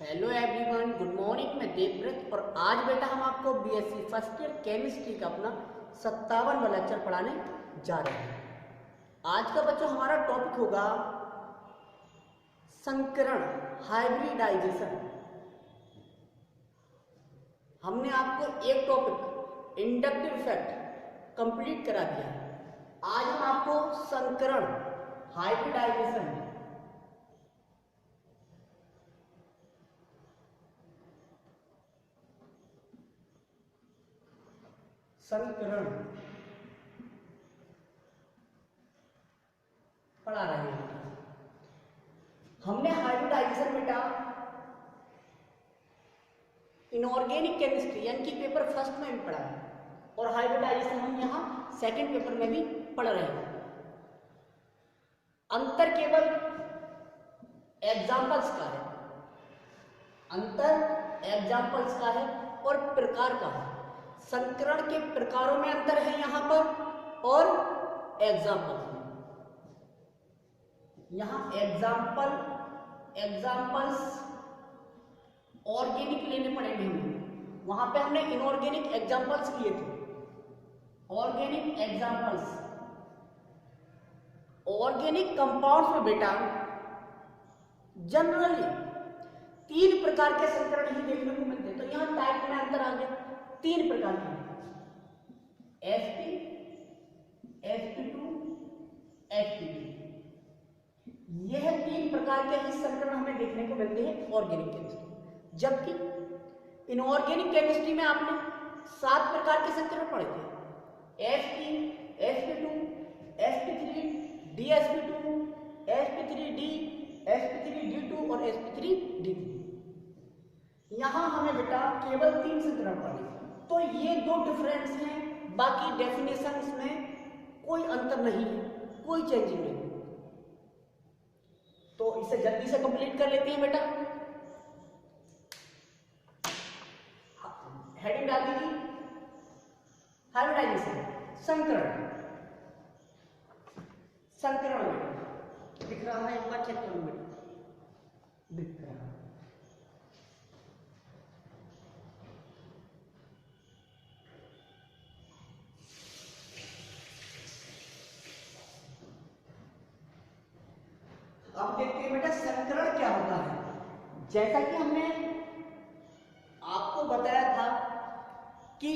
Hello everyone, good morning. मैं देवव्रत और आज बेटा हम आपको बीएससी फर्स्ट ईयर केमिस्ट्री का अपना 57वां लेक्चर पढ़ाने जा रहे हैं। आज का बच्चों हमारा टॉपिक होगा संकरण, हाइब्रिडाइजेशन। हमने आपको एक टॉपिक इंडक्टिव फैक्ट कंप्लीट करा दिया है। आज हम आपको संकरण, हाइब्रिडाइजेशन, संकरण पढ़ा रहे हैं। हमने हाइब्रिडाइजेशन बेटा इनऑर्गेनिक केमिस्ट्री यानी कि पेपर फर्स्ट में भी पढ़ा है और हाइब्रिडाइजेशन हम यहाँ सेकंड पेपर में भी पढ़ रहे हैं। अंतर केवल एग्जाम्पल्स का है, अंतर एग्जाम्पल्स का है और प्रकार का है। संकरण के प्रकारों में अंतर है यहां पर और एग्जाम्पल्स में। यहां एग्जाम्पल्स ऑर्गेनिक लेने पड़ेंगे हमें, वहां पे हमने इनऑर्गेनिक एग्जाम्पल्स लिए थे। ऑर्गेनिक एग्जाम्पल्स, ऑर्गेनिक कंपाउंड्स में बेटा जनरली 3 प्रकार के संकरण ही देखने को मिलते हैं। तो यहां टाइप में अंतर आ गया, 3 प्रकार के sp, sp2, sp3। यह 3 प्रकार के ही संकरण हमें देखने को मिलते हैं ऑर्गेनिक केमिस्ट्री। जबकि इनऑर्गेनिक केमिस्ट्री में आपने 7 प्रकार के संकरण पढ़े थे। sp, sp2, sp3, dsp2, sp3d, sp3d2 और sp3d3। यहां हमें बेटा केवल 3 संकरण पढ़े। तो ये 2 डिफरेंस हैं, बाकी डेफिनेशंस में कोई अंतर नहीं है, कोई चेंजिंग नहीं। तो इसे जल्दी से कंप्लीट कर लेते हैं बेटा। हेडिंग डाल दीजिए, हाइब्रिडाइजेशन, संकरण। संकरण बेटा दिख रहा है, एक बार चेक करो बेटा, दिख रहा है। अब देखते हैं बेटा संकरण क्या होता है। जैसा कि हमने आपको बताया था कि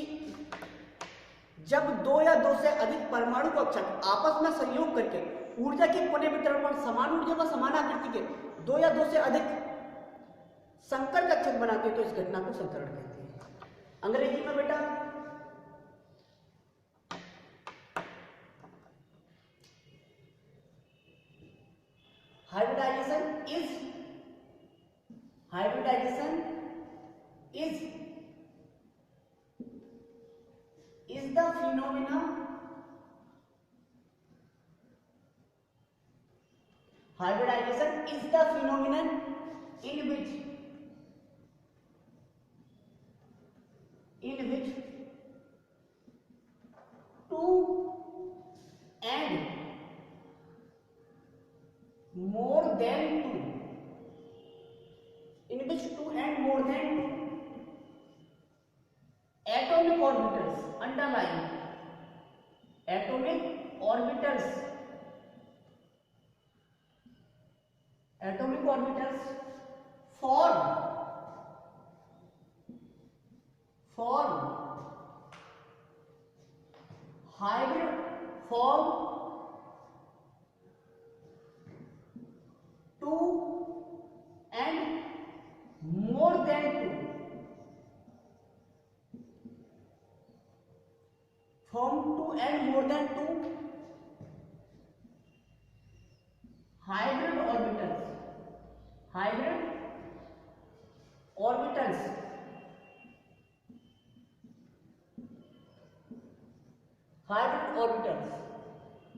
जब 2 या 2 से अधिक परमाणु कक्षक आपस में सहयोग करके ऊर्जा के पुनः वितरण पर समान ऊर्जा व समान आकृति के 2 या 2 से अधिक संकर कक्षक बनाते हैं तो इस घटना को संकरण कहते हैं। अंग्रेजी में बेटा hybridization is the phenomena, hybridization is the phenomenon in which two and more than two, in which 2 and more than 2 atomic orbitals, underline atomic orbitals form hybrid form 2 and more than 2 form 2 and more than 2 hybrid orbitals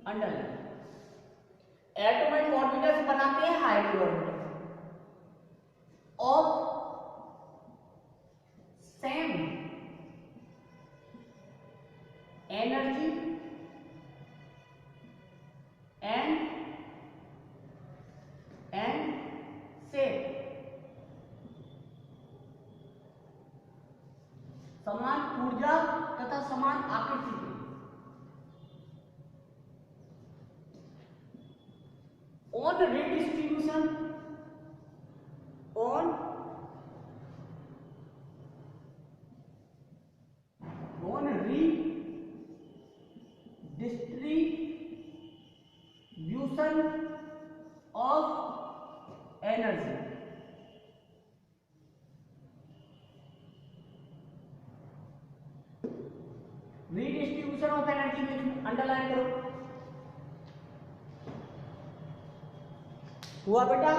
underline. Atomic orbitals बनाते हैं hybrid orbitals of same energy and shape. समान ऊर्जा तथा समान आकृति के on redistribution of energy. Redistribution of energy में underline करो। हुआ बेटा?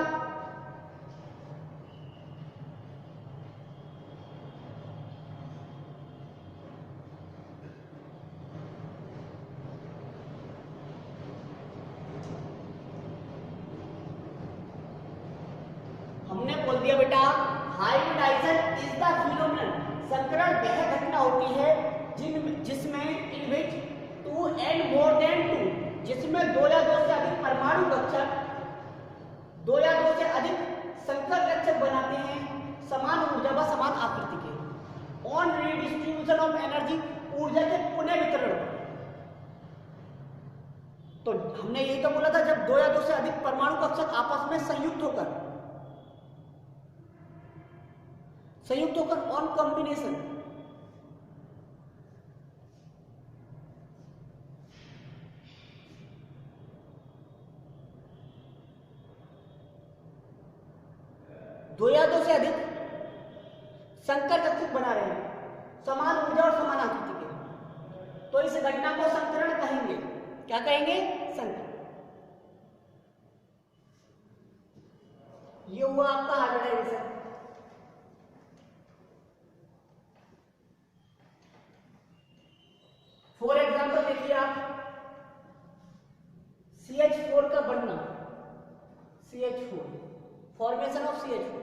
हमने बोल दिया बेटा हाइब्रिडाइजेशन इज द फिनोमेनन, संकरण वह घटना होती है जिसमें इन विच 2 and more than 2, जिसमें 2 या 2 से अधिक परमाणु कक्षक 2 या 2 से अधिक संकर कक्षक बनाते हैं समान ऊर्जा व समान आकृति के। ऑन रीडिस्ट्रीब्यूशन ऑफ एनर्जी, ऊर्जा के पुनः वितरण पर। तो हमने यही तो बोला था जब 2 या 2 से अधिक परमाणु कक्षक आपस में संयुक्त होकर ऑन कॉम्बिनेशन, दो या 2 से अधिक संकर कक्षक बना रहे हैं समान ऊर्जा और समान आकृति के, तो इस घटना को संकरण कहेंगे। क्या कहेंगे? संकरण। ये हुआ आपका हाइब्रिडाइजेशन। फॉर एग्जाम्पल देखिए आप CH4 का बनना, CH4 formation of CH4,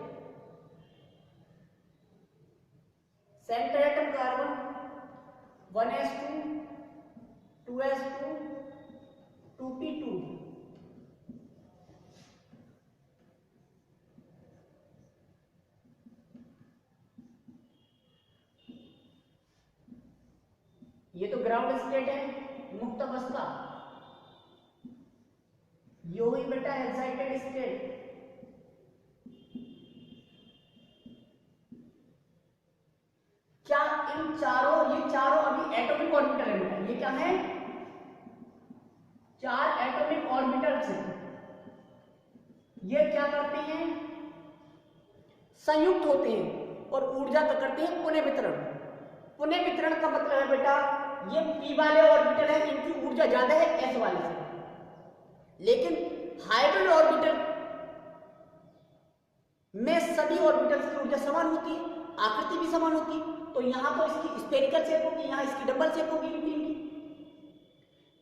centre atom carbon 1s2 2s2 2p2, ये तो ग्राउंड स्टेट है, मुक्त अवस्था। ये हुई बेटा एक्साइटेड स्टेट। क्या इन ये चारों अभी एटॉमिक ऑर्बिटल है बेटा। ये क्या है? 4 एटॉमिक ऑर्बिटल्स हैं। ये क्या करते हैं? संयुक्त होते हैं और ऊर्जा का करते हैं पुनः वितरण। पुनः वितरण का मतलब है बेटा ये p वाले ऑर्बिटल है, इनकी ऊर्जा ज्यादा है s वाले से, लेकिन हाइब्रिड ऑर्बिटल में सभी ऑर्बिटल्स की ऊर्जा समान होती है, आकृति भी समान होती है। तो यहां तो इसकी स्फेरिकल शेप होगी, यहां इसकी डबल शेप होगी।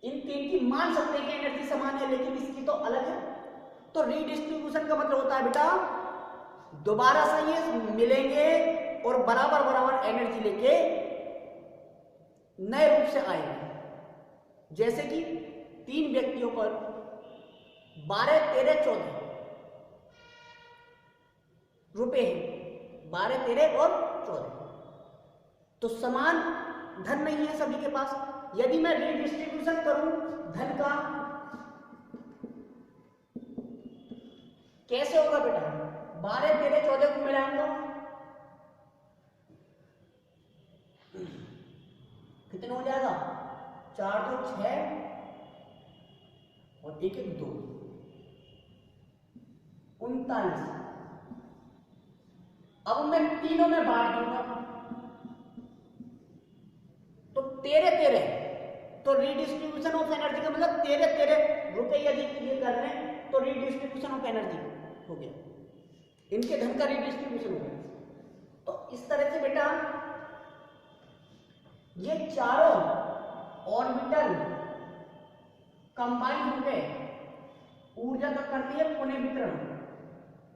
इन तीन की मान सकते हैं कि एनर्जी समान है, लेकिन इसकी तो अलग है। तो रीडिस्ट्रीब्यूशन का मतलब होता है बेटा दोबारा से ये मिलेंगे और बराबर बराबर एनर्जी लेके नए रूप से आएंगे। जैसे कि 3 व्यक्तियों पर 12, 13, 14 रुपए हैं, 12, 13 और 14, तो समान धन नहीं है सभी के पास। यदि मैं रीडिस्ट्रीब्यूशन करूं धन का, कैसे होगा बेटा? 12, 13, 14 को मिलाऊंगा, कितना हो जाएगा? 4 2 6 और 1 1 2 39। अब मैं तीनों में बांट दूंगा तो 13 13, तो रीडिस्ट्रीब्यूशन ऑफ एनर्जी का मतलब 13 13 रुपए यदि ये कर रहे हैं तो रीडिस्ट्रीब्यूशन ऑफ एनर्जी हो गया, इनके धन का रीडिस्ट्रीब्यूशन हो गया। तो इस तरह से बेटा ये चारों ऑर्बिटल कंबाइन होकर ऊर्जा का करती है पुनः वितरण,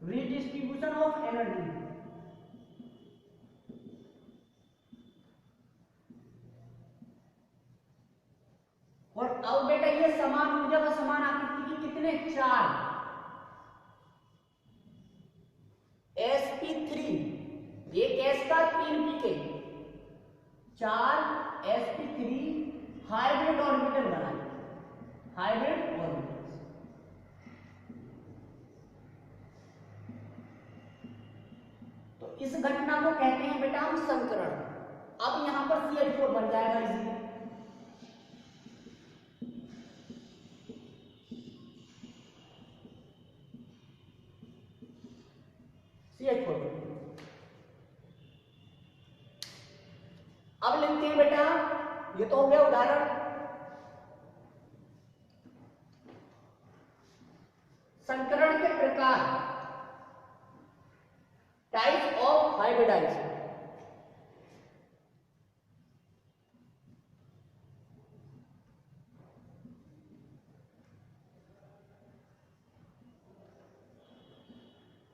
रीडिस्ट्रीब्यूशन ऑफ एनर्जी। और अब बेटा ये समान ऊर्जा व समान आकृति की कितने? 4 sp3, एक s का 3 p के 4 sp3 हाइब्रिड ऑर्बिटल बनाए, हाइब्रिड ऑर्बिटल। तो इस घटना को कहते हैं बेटा हम संकरण। अब यहां पर CH4 बन जाएगा इसीलिए, CH4। अब लिखते हैं बेटा, ये तो हो गया उदाहरण। संकरण के प्रकार, टाइप ऑफ हाइब्रिडाइजेशन।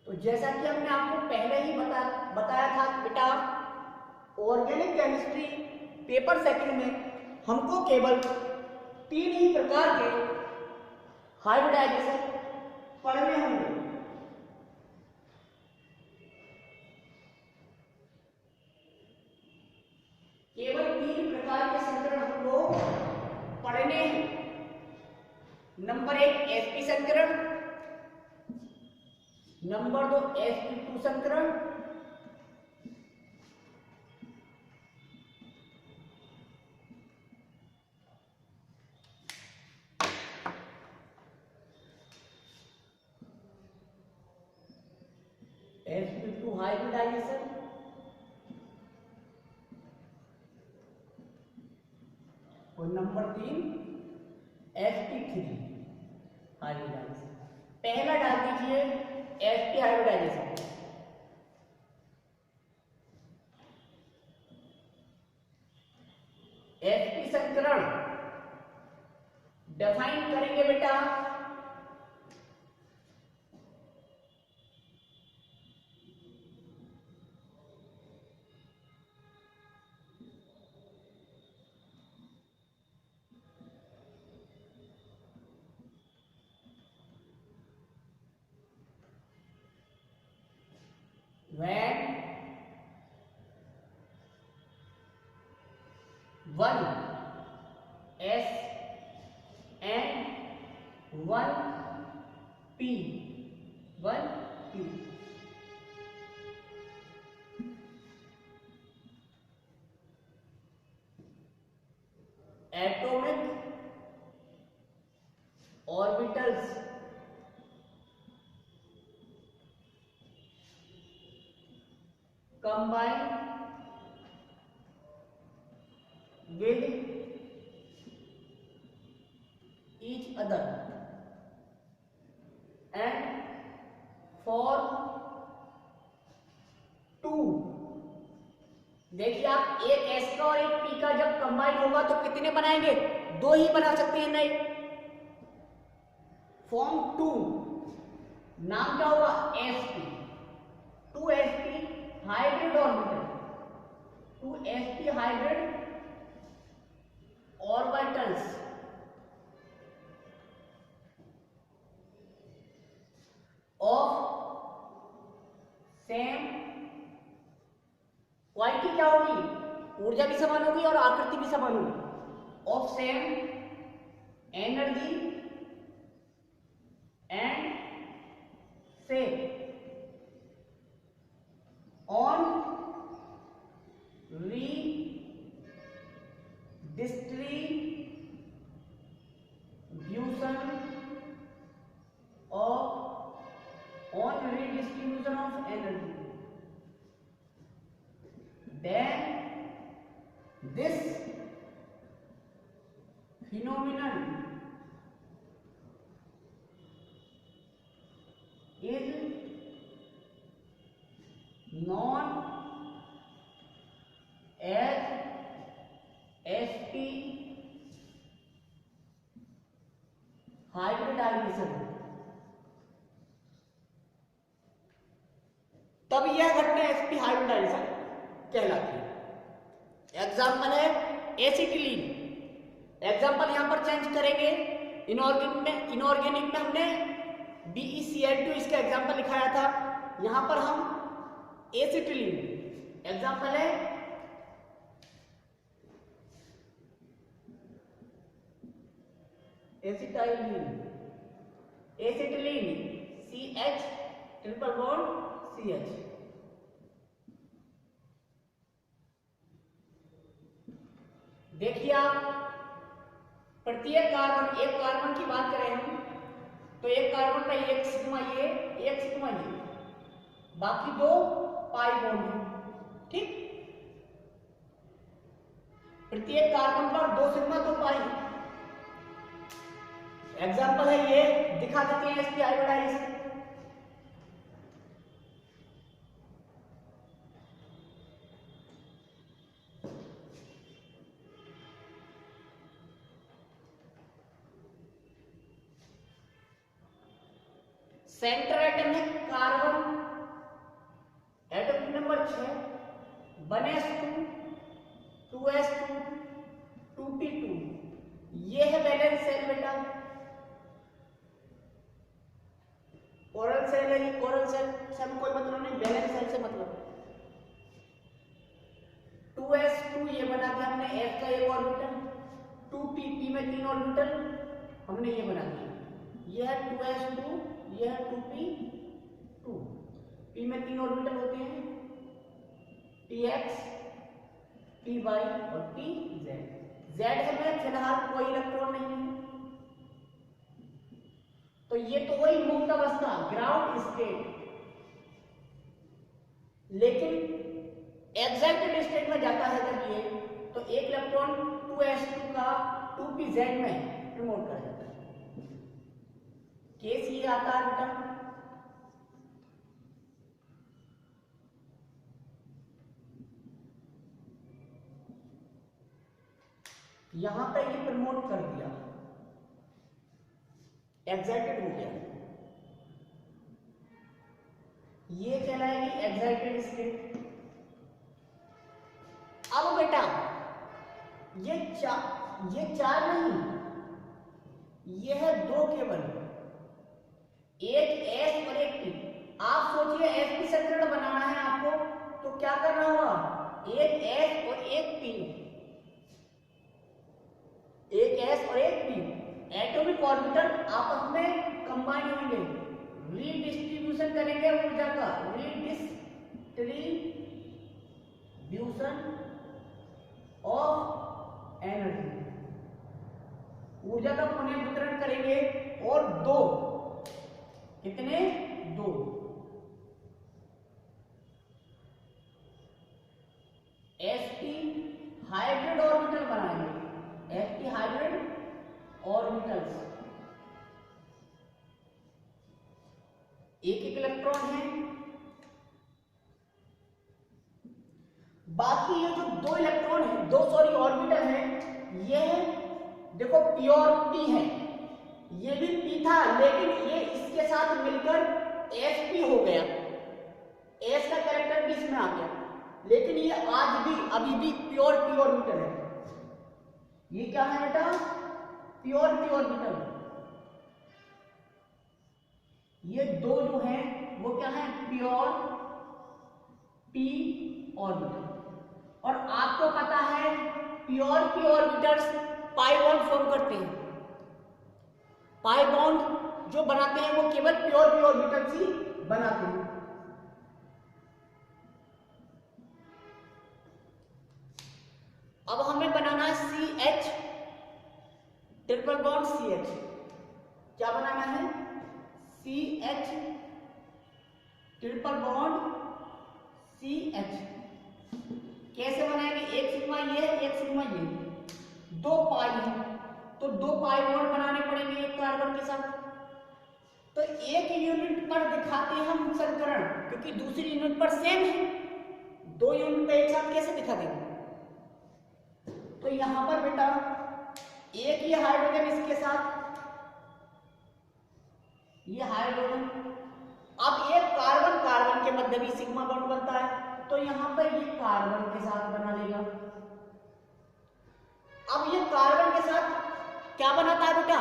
तो जैसा कि हमने आपको पहले ही बताया था बेटा, ऑर्गेनिक केमिस्ट्री पेपर सेकंड में हमको केवल 3 ही प्रकार के हाइब्रिडाइजेशन पढ़ने होंगे। केवल 3 प्रकार के संकरण हमको पढ़ने हैं। नंबर 1 sp संकरण, नंबर 2 sp2 संकरण, sp2 हाइब्रिडाइजेशन, और नंबर 3 sp3 हाइब्रिडाइजेशन। पहला डाल दीजिए sp हाइब्रिडाइजेशन। sp संकरण डिफाइन करेंगे बेटा, when 1 s and 1 p, 1 p atomic orbitals combine with each other and form 2। देखिए आप एक S का और एक P का जब कंबाइन होगा तो कितने बनाएंगे? 2 ही बना सकते हैं, नहीं, फॉर्म 2। नाम क्या होगा? sp, 2sp hybrid orbital, 2sp hybrid orbitals of same quality क्या होगी? ऊर्जा भी समान होगी और आकृति भी समान होगी। Of same energy and shape on redistribution of energy, then this phenomenon is known as sp hybridization। तब यह घटना sp हाइब्रिडाइजेशन कहलाती है। एग्जाम्पल है एसिटिलीन। एग्जाम्पल यहां पर चेंज करेंगे। इनऑर्गेनिक में हमने BeCl2 इसका एग्जाम्पल लिखाया था, यहां पर हम एसिटिलीन। एग्जाम्पल है acetylene, acetylene CH triple bond CH। देखिए आप प्रत्येक कार्बन, एक कार्बन की बात करें हम तो एक कार्बन का एक सिग्मा ये, एक सिग्मा ये, बाकी दो पाई बॉन्ड है। ठीक, प्रत्येक कार्बन पर दो सिग्मा दो पाई। एग्जांपल है ये, दिखा देते हैं sp आयोडाइज। सेंटर एटम है carbon, atom number 6, 1s2 2s2 2p2। ये है वैलेंस सेल बेटा, कोरल सेल है ये, कोरल सेल से हम कोई मतलब नहीं, वैलेंस सेल से मतलब। 2s2 ये बना दिया हमने, s का एक ऑर्बिटल, 2p में 3 ऑर्बिटल हमने ये बना दिया। ये है 2s2, ये है 2p2, p में 3 ऑर्बिटल होते हैं, px py और pz। z में फिलहाल कोई इलेक्ट्रॉन नहीं है, तो ये तो वही मुक्त अवस्था ग्राउंड स्टेट, लेकिन एक्साइटेड स्टेट में जाता है जब ये, तो एक इलेक्ट्रॉन 2s2 का 2pz में प्रमोट कर जाता है। केस ये आता है बेटा, यहां पे ये प्रमोट कर दिया, एक्साइटेड हो गया, ये कहलाएगी एक्साइटेड स्टेट। अब बेटा ये चार नहीं, ये है दो केवल, एक S और एक P। आप सोचिए sp संकरण बनाना है आपको, तो क्या करना होगा, एक S और एक P, एक S और एक P, एटॉमिक ऑर्बिटल आपस में कंबाइन होंगे, रीडिस्ट्रीब्यूशन करेंगे ऊर्जा का, रीडिस्ट्रीब्यूशन ऑफ एनर्जी, ऊर्जा का पुनर्वितरण करेंगे। और दो, कितने, दो, sp हाइब्रिड ऑर्बिटल बनाएंगे, sp हाइब्रिड ऑर्बिटल्स, एक एक इलेक्ट्रॉन है, बाकी ये जो दो इलेक्ट्रॉन है, दो सॉरी ऑर्बिटल है, ये देखो प्योर p है, ये भी p था, लेकिन ये इसके साथ मिलकर sp हो गया, s का कैरेक्टर भी इसमें आ गया, लेकिन ये आज भी अभी भी प्योर p ऑर्बिटल है। ये क्या है बेटा, प्योर p ऑर्बिटल। ये दो जो हैं वो क्या है, प्योर p ऑर्बिटल। और आपको पता है pure p orbitals pi bond form करते हैं, पाई बॉन्ड जो बनाते हैं वो केवल प्योर p ऑर्बिटल्स ही बनाते हैं। अब हमें बनाना है CH ट्रिपल बॉन्ड CH। क्या बनाना है, CH ट्रिपल बॉन्ड CH। कैसे बनाएंगे, एक सिग्मा ये है, एक सिग्मा ये, दो पाई है, तो दो पाई बॉन्ड बनाने पड़ेंगे एक कार्बन के साथ। तो एक यूनिट पर दिखाते हैं हम संकरण, क्योंकि दूसरी यूनिट पर सेम है, दो यूनिट पे एक साथ कैसे दिखा देंगे। तो यहां पर बेटा एक ये हाइड्रोजन इसके साथ, ये हाइड्रोजन, अब एक कार्बन कार्बन के मध्य भी सिग्मा बॉन्ड बनता है, तो यहां पर ये कार्बन के साथ बना लेगा। अब ये कार्बन के साथ क्या बनाता है बेटा,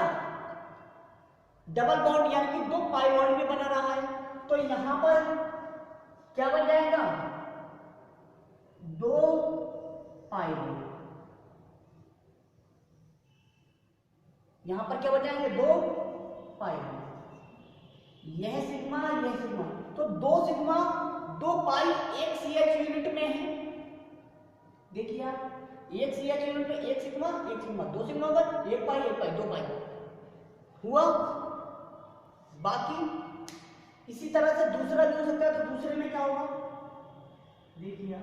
डबल बॉन्ड, यानी कि दो पाई बॉन्ड भी बना रहा है, तो यहां पर क्या बन जाएगा, दो पाई बॉन्ड। यहां पर क्या बचाएंगे, 2 पाई, यह सिग्मा यह सिग्मा, तो 2 सिग्मा 2 पाई एक CH यूनिट में है। देखिए आप, एक CH यूनिट में एक सिग्मा 2 सिग्मा पर 1 पाई 2 पाई हुआ। बाकी इसी तरह से दूसरा भी हो सकता है, तो दूसरे में क्या होगा, देखिए आप,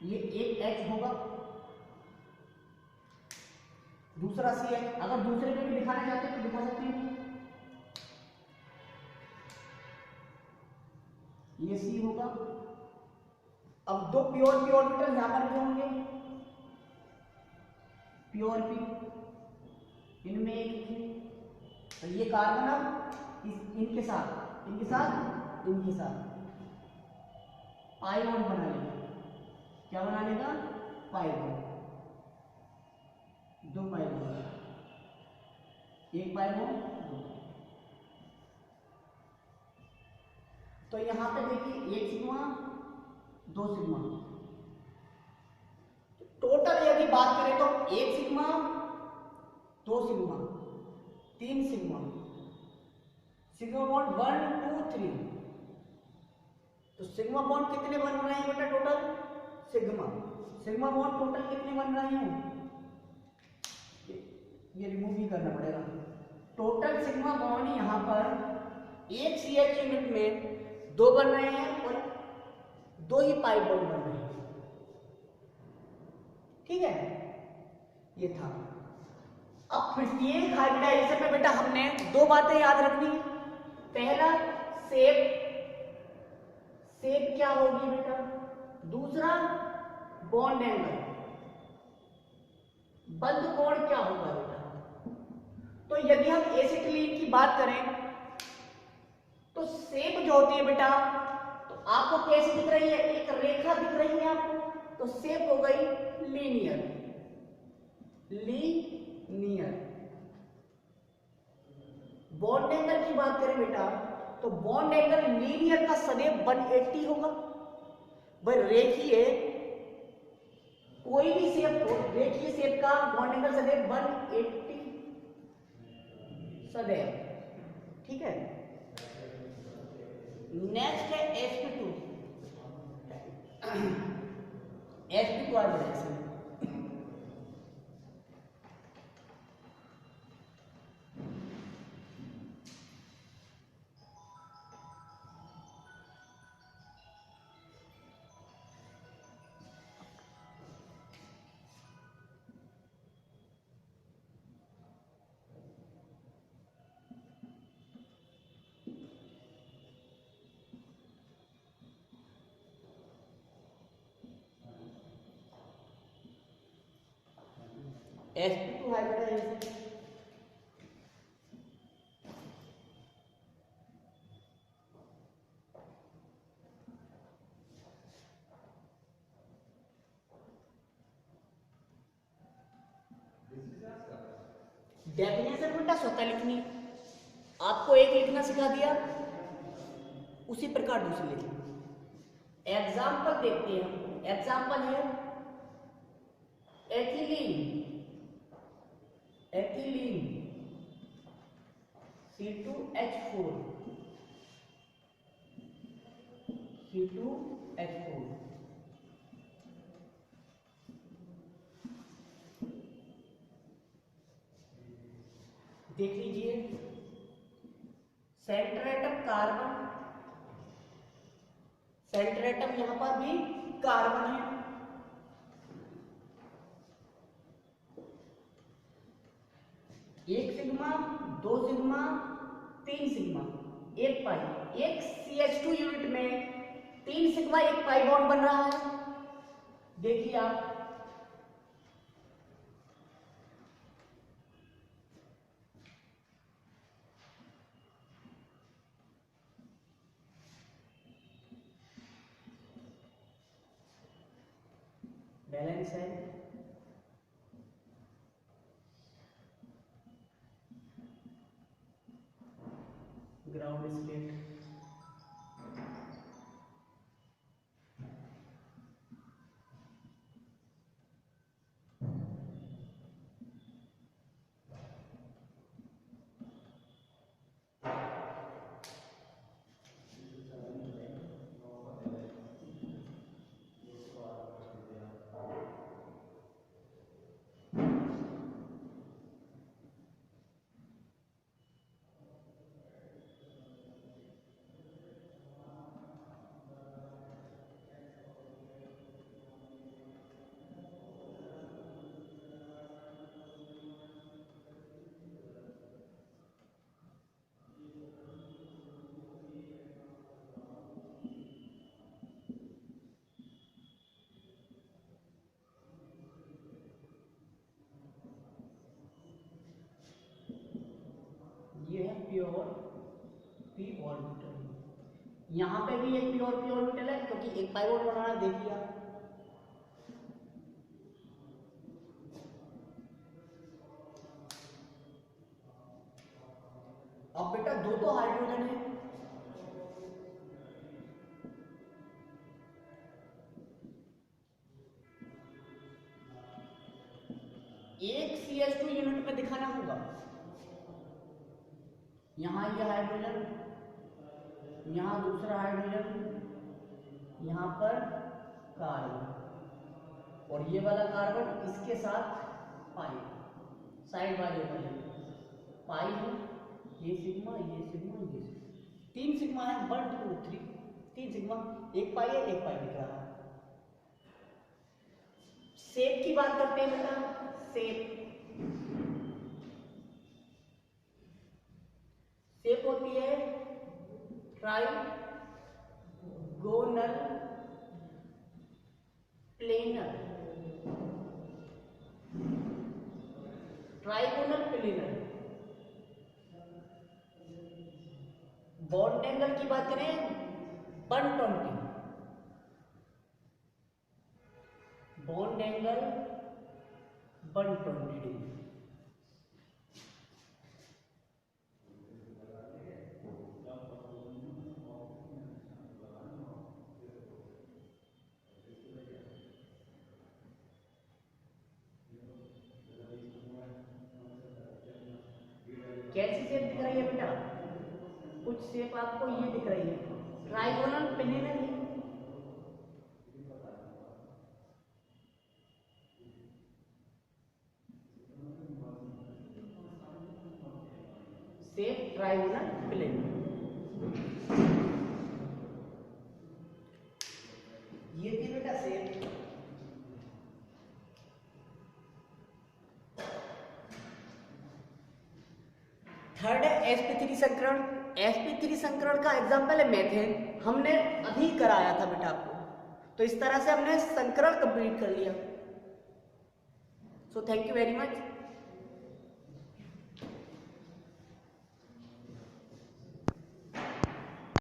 ये एक H होगा, दूसरा CH। अगर दूसरे में भी दिखाना चाहते हैं तो दिखा सकते हैं, ये C होगा। अब 2 प्योर पी ऑर्बिटल यहां पर भी होंगे, प्योर पी, इनमें एक ही, तो ये कार्बन अब इनके साथ पाई बॉन्ड बना लेगा। क्या बना लेगा, pi bond, 2 pi bond, 1 pi bond 2। तो यहां पे देखिए 1 सिग्मा 2 सिग्मा, टोटल यदि बात करें तो 1 sigma 2 sigma 3 sigma, sigma bond 1 2 3, तो सिग्मा बॉन्ड कितने बन रहे हैं बेटा, टोटल सिग्मा बॉन्ड टोटल कितने बन रहे हैं, ये रिमूव ही करना पड़ेगा। टोटल सिग्मा बॉन्ड यहां पर एक CH यूनिट में 2 बन रहे हैं और 2 ही पाई बॉन्ड बन रहे हैं, ठीक है, ये था। अब प्रत्येक हाइब्रिडाइजेशन में बेटा हमने 2 बातें याद रखनी। पहला, शेप क्या होगी बेटा, दूसरा बॉन्ड एंगल, बंद कोण क्या होगा बेटा। तो यदि हम एसिटिलीन की बात करें तो शेप जो होती है बेटा, तो आपको कैसी दिख रही है, एक रेखा दिख रही है आपको, तो शेप हो गई लीनियर। बॉन्ड एंगल की बात करें बेटा, तो बॉन्ड एंगल लीनियर का सदैव 180 होगा। भाई रेखीय कोई भी शेप हो, रेखीय शेप का बॉन्ड एंगल सदैव 180 सदैव, ठीक है। नेक्स्ट है sp2 hybridisation. sp2 hybridisation definition बेटा स्वतः लिखनी, आपको एक लिखना सिखा दिया, उसी प्रकार दूसरी लिखनी। एग्जाम्पल देखते हैं, एग्जाम्पल है एथिलीन C2H4 देख लीजिए, centre atom carbon, centre atom यहां पर भी कार्बन है, एक सिग्मा 2 सिग्मा 3 सिग्मा 1 पाई, एक CH2 यूनिट में 3 सिग्मा 1 पाई बॉन्ड बन रहा है। देखिए आप, बैलेंस है, ग्राउंड स्टेट। ये है प्योर पी ऑर्बिटल। यहां पे भी एक प्योर पी ऑर्बिटल है क्योंकि एक पाइवोट बनाना देख लिया। अब बेटा दो तो हाइड्रोजन है, एक CH2 यूनिट में दिखाना होगा। यहां ये हाइड्रोजन, यहां दूसरा हाइड्रोजन, यहां पर कार्बन और ये वाला कार्बन इसके साथ पाई, साइड बाय वाले पाई है। ये सिग्मा, ये सिग्मा, ये सिग्मा, 3 सिग्मा है, 1 2 3, 3 सिग्मा, एक पाई है, एक पाई दिख रहा है। शेप की बात करते हैं बेटा, शेप होती है trigonal planar, trigonal planar. Bond angle की बात करें 120, बॉन्ड एंगल 120 डिग्री। कैसी शेप दिख रही है बेटा? कुछ शेप आपको ये दिख रही है, ट्राइगोनल प्लेनर है। शेप ट्राइगोनल प्लेनर, ये थी बेटा शेप। थर्ड है sp3 संकरण। sp3 संकरण का एग्जाम्पल है मेथेन, हमने अभी कराया था बेटा आपको। तो इस तरह से हमने संकरण कंप्लीट कर लिया। So thank you very much.